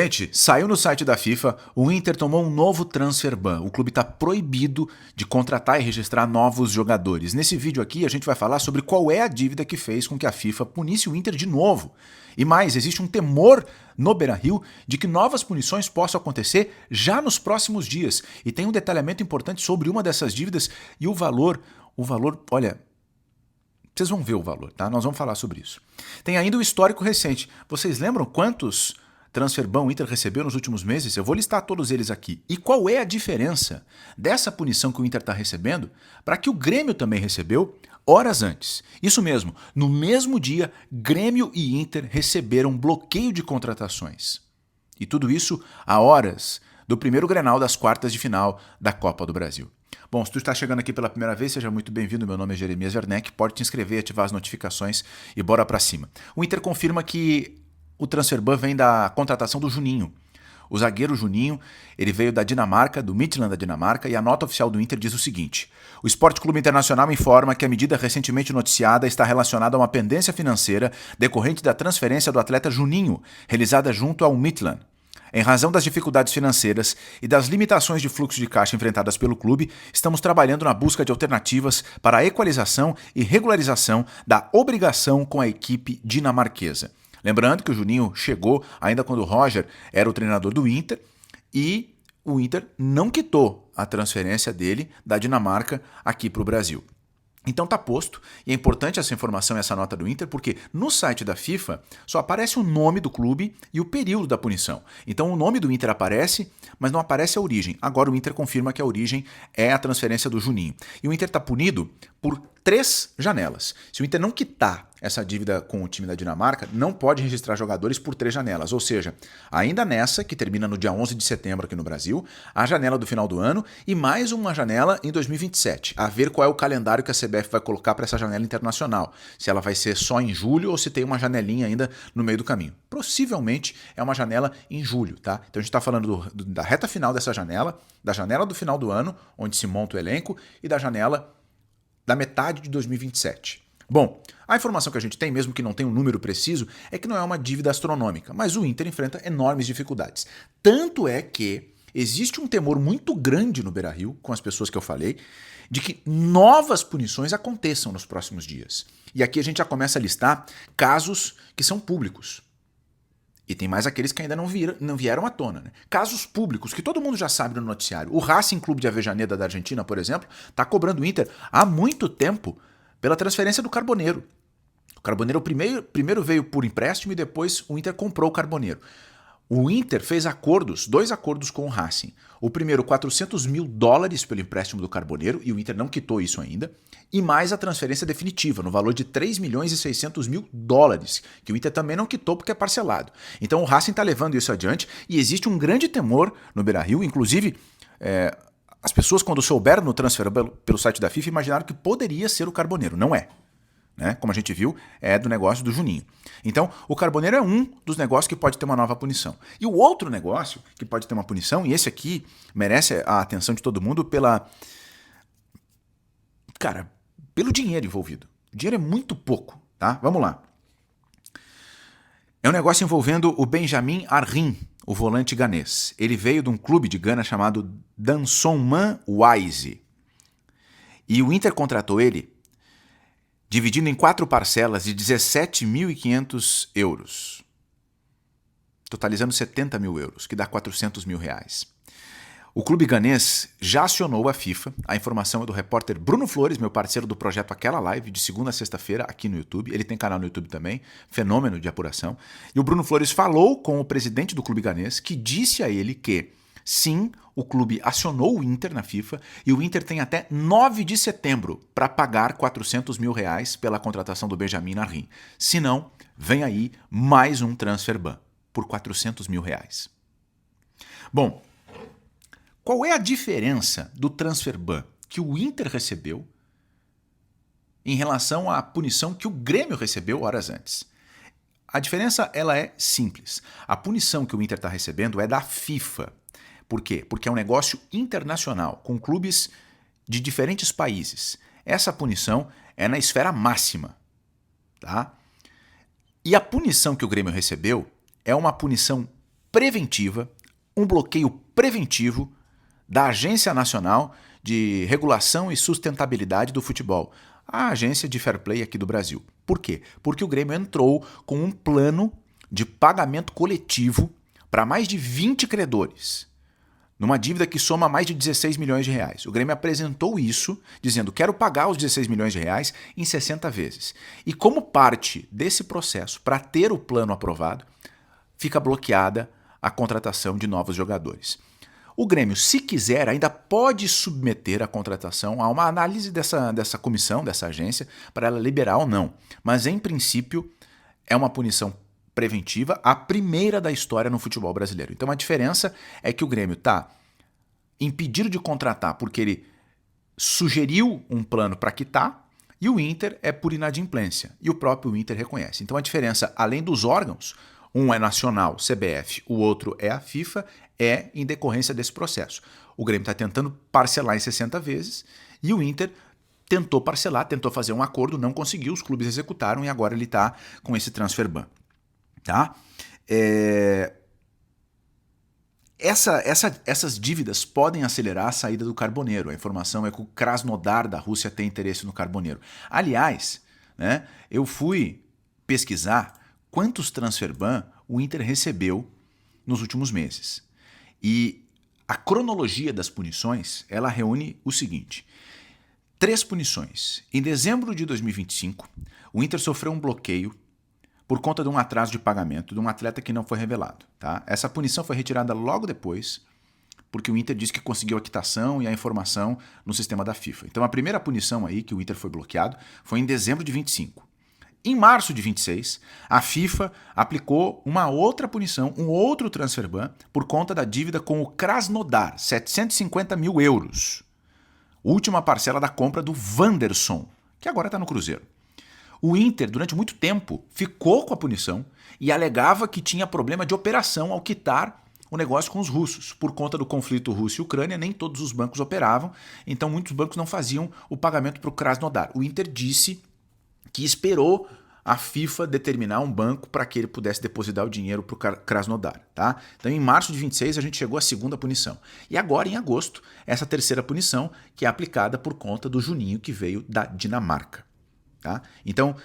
Gente, saiu no site da FIFA, o Inter tomou um novo transfer ban. O clube está proibido de contratar e registrar novos jogadores. Nesse vídeo aqui a gente vai falar sobre qual é a dívida que fez com que a FIFA punisse o Inter de novo. E mais, existe um temor no Beira-Rio de que novas punições possam acontecer já nos próximos dias. E tem um detalhamento importante sobre uma dessas dívidas e o valor, olha, vocês vão ver o valor, tá? Nós vamos falar sobre isso. Tem ainda o histórico recente. Vocês lembram quantos transfer ban o Inter recebeu nos últimos meses? Eu vou listar todos eles aqui. E qual é a diferença dessa punição que o Inter está recebendo para que o Grêmio também recebeu horas antes? Isso mesmo, no mesmo dia, Grêmio e Inter receberam bloqueio de contratações. E tudo isso a horas do primeiro Grenal das quartas de final da Copa do Brasil. Bom, se tu está chegando aqui pela primeira vez, seja muito bem-vindo. Meu nome é Jeremias Werneck. Pode te inscrever, ativar as notificações e bora pra cima. O Inter confirma que o transfer ban vem da contratação do Juninho. O zagueiro Juninho, ele veio da Dinamarca, do Midtjylland da Dinamarca, e a nota oficial do Inter diz o seguinte: o Esporte Clube Internacional informa que a medida recentemente noticiada está relacionada a uma pendência financeira decorrente da transferência do atleta Juninho, realizada junto ao Midtjylland. Em razão das dificuldades financeiras e das limitações de fluxo de caixa enfrentadas pelo clube, estamos trabalhando na busca de alternativas para a equalização e regularização da obrigação com a equipe dinamarquesa. Lembrando que o Juninho chegou ainda quando o Roger era o treinador do Inter e o Inter não quitou a transferência dele da Dinamarca aqui para o Brasil. Então tá posto, e é importante essa informação e essa nota do Inter, porque no site da FIFA só aparece o nome do clube e o período da punição. Então o nome do Inter aparece, mas não aparece a origem. Agora o Inter confirma que a origem é a transferência do Juninho. E o Inter está punido por 3 janelas. Se o Inter não quitar essa dívida com o time da Dinamarca, não pode registrar jogadores por 3 janelas. Ou seja, ainda nessa, que termina no dia 11 de setembro aqui no Brasil, a janela do final do ano e mais uma janela em 2027. A ver qual é o calendário que a CBF vai colocar para essa janela internacional. Se ela vai ser só em julho ou se tem uma janelinha ainda no meio do caminho. Possivelmente é uma janela em julho, tá? Então a gente está falando da reta final dessa janela, da janela do final do ano, onde se monta o elenco, e da janela da metade de 2027. Bom, a informação que a gente tem, mesmo que não tenha um número preciso, é que não é uma dívida astronômica, mas o Inter enfrenta enormes dificuldades. Tanto é que existe um temor muito grande no Beira-Rio, com as pessoas que eu falei, de que novas punições aconteçam nos próximos dias. E aqui a gente já começa a listar casos que são públicos. E tem mais aqueles que ainda não vieram à tona, né? Casos públicos que todo mundo já sabe no noticiário. O Racing Clube de Avellaneda da Argentina, por exemplo, está cobrando o Inter há muito tempo pela transferência do Carboneiro. O Carboneiro primeiro veio por empréstimo e depois o Inter comprou o Carboneiro. O Inter fez 2 acordos com o Racing. O primeiro, $400 mil pelo empréstimo do Carboneiro, e o Inter não quitou isso ainda, e mais a transferência definitiva, no valor de $3.600.000, que o Inter também não quitou porque é parcelado. Então o Racing está levando isso adiante e existe um grande temor no Beira-Rio, inclusive as pessoas quando souberam no transfer pelo site da FIFA imaginaram que poderia ser o Carboneiro, não é. Né? Como a gente viu, é do negócio do Juninho. Então, o Carboneiro é um dos negócios que pode ter uma nova punição. E o outro negócio que pode ter uma punição, e esse aqui merece a atenção de todo mundo pelo dinheiro envolvido. O dinheiro é muito pouco, tá? Vamos lá. É um negócio envolvendo o Benjamin Arrin, o volante ganês. Ele veio de um clube de Gana chamado Dansoman Wise. E o Inter contratou ele dividindo em 4 parcelas de 17.500 euros, totalizando 70 mil euros, que dá 400 mil reais. O clube ganês já acionou a FIFA, a informação é do repórter Bruno Flores, meu parceiro do projeto Aquela Live, de segunda a sexta-feira aqui no YouTube, ele tem canal no YouTube também, fenômeno de apuração, e o Bruno Flores falou com o presidente do clube ganês, que disse a ele que sim, o clube acionou o Inter na FIFA e o Inter tem até 9 de setembro para pagar 400 mil reais pela contratação do Benjamin Arrin. Se não, vem aí mais um transfer ban por 400 mil reais. Bom, qual é a diferença do transfer ban que o Inter recebeu em relação à punição que o Grêmio recebeu horas antes? A diferença ela é simples. A punição que o Inter está recebendo é da FIFA. Por quê? Porque é um negócio internacional, com clubes de diferentes países. Essa punição é na esfera máxima. Tá? E a punição que o Grêmio recebeu é uma punição preventiva, um bloqueio preventivo da Agência Nacional de Regulação e Sustentabilidade do Futebol, a agência de fair play aqui do Brasil. Por quê? Porque o Grêmio entrou com um plano de pagamento coletivo para mais de 20 credores, numa dívida que soma mais de 16 milhões de reais. O Grêmio apresentou isso, dizendo: quero pagar os 16 milhões de reais em 60 vezes. E como parte desse processo, para ter o plano aprovado, fica bloqueada a contratação de novos jogadores. O Grêmio, se quiser, ainda pode submeter a contratação a uma análise dessa comissão, dessa agência, para ela liberar ou não. Mas, em princípio, é uma punição preventiva, a primeira da história no futebol brasileiro. Então a diferença é que o Grêmio está impedido de contratar porque ele sugeriu um plano para quitar, e o Inter é por inadimplência, e o próprio Inter reconhece. Então a diferença, além dos órgãos, um é nacional, CBF, o outro é a FIFA, é em decorrência desse processo. O Grêmio está tentando parcelar em 60 vezes, e o Inter tentou parcelar, tentou fazer um acordo, não conseguiu, os clubes executaram, e agora ele está com esse transfer ban. Tá? Essas dívidas podem acelerar a saída do Carboneiro. A informação é que o Krasnodar da Rússia tem interesse no Carboneiro. Aliás, né, eu fui pesquisar quantos transfer ban o Inter recebeu nos últimos meses. E a cronologia das punições, ela reúne o seguinte: 3 punições. Em dezembro de 2025, o Inter sofreu um bloqueio por conta de um atraso de pagamento de um atleta que não foi revelado. Tá? Essa punição foi retirada logo depois, porque o Inter disse que conseguiu a quitação e a informação no sistema da FIFA. Então a primeira punição aí que o Inter foi bloqueado foi em dezembro de 25. Em março de 26, a FIFA aplicou uma outra punição, um outro transfer ban, por conta da dívida com o Krasnodar, 750 mil euros. Última parcela da compra do Wanderson, que agora está no Cruzeiro. O Inter, durante muito tempo, ficou com a punição e alegava que tinha problema de operação ao quitar o negócio com os russos. Por conta do conflito Rússia e Ucrânia, nem todos os bancos operavam, então muitos bancos não faziam o pagamento para o Krasnodar. O Inter disse que esperou a FIFA determinar um banco para que ele pudesse depositar o dinheiro para o Krasnodar. Tá? Então, em março de 26, a gente chegou à segunda punição. E agora, em agosto, essa terceira punição, que é aplicada por conta do Juninho, que veio da Dinamarca. Tá? Então,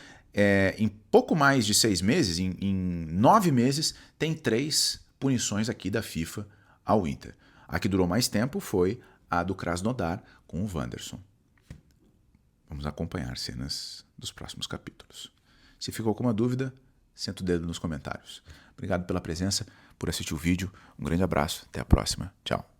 em pouco mais de 6 meses, em 9 meses, tem 3 punições aqui da FIFA ao Inter. A que durou mais tempo foi a do Krasnodar com o Wanderson. Vamos acompanhar cenas dos próximos capítulos. Se ficou com uma dúvida, senta o dedo nos comentários. Obrigado pela presença, por assistir o vídeo. Um grande abraço, até a próxima. Tchau.